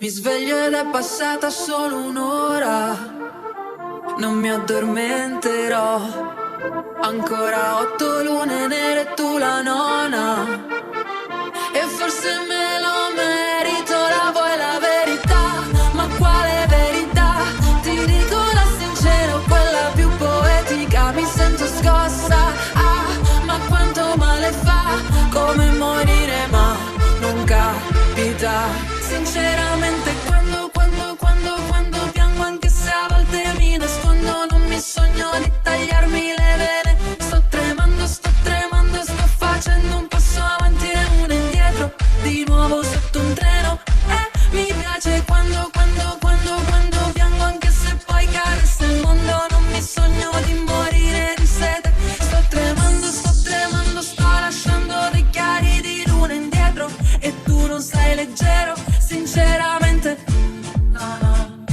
Mi sveglio ed è passata solo un'ora, non mi addormenterò. Ancora 8 lune nere e tu la nona, e forse me lo merito. La vuoi la verità? Ma quale verità? Ti dico la sincera, quella più poetica. Mi sento scossa, ma quanto male fa, come morire ma non capita. Sinceramente quando piango, anche se a volte mi nascondo, non mi sogno di tagliarmi le vene. Sto tremando, sto facendo un passo avanti e uno indietro, di nuovo sotto un treno. Mi piace quando piango, anche se poi caressa il mondo, non mi sogno di morire di sete. Sto tremando, sto lasciando dei chiari di luna indietro, e tu non sei leggero. Sinceramente, no, no,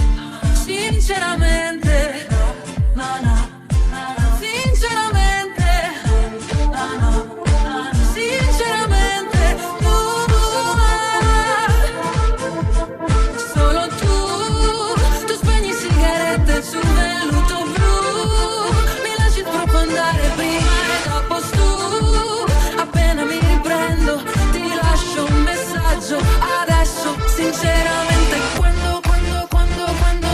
sinceramente, no, no, sinceramente, no, no, sinceramente, solo tu spegni sigarette sul velluto blu, mi lasci troppo andare prima è troppo stu. Appena mi riprendo ti lascio un messaggio adesso. Sinceramente quando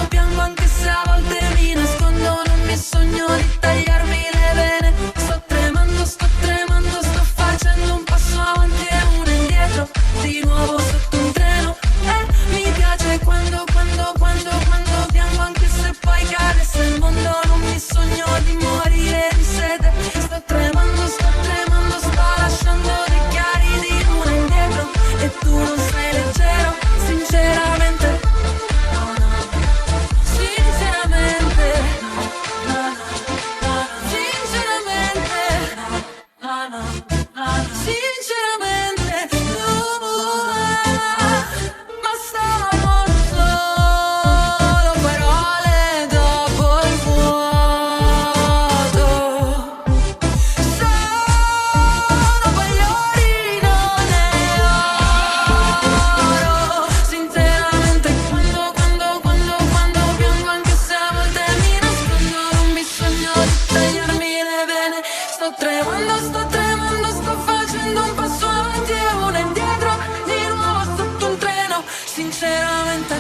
piango, anche se a volte mi nascondo, non mi sogno di tagliarmi le vene. Sto tremando, sto facendo un passo avanti e uno indietro, di nuovo sotto un treno. Mi piace quando piango, anche se poi cade se il mondo, non mi sogno di morire di sete. Sto tremando, sto lasciando dei chiari di luna indietro, e tu non sei leggero. Sinceramente, no, no, sinceramente, no, no, sinceramente, no, no, sinceramente, ma sono solo parole dopo il vuoto. Sono bagliori, non è oro. Sinceramente quando piango, anche se a volte mi nascondo, non mi sogno di tagliarmi le vene. Sto tremando, sto facendo un passo avanti e uno indietro, di nuovo sotto un treno. Sinceramente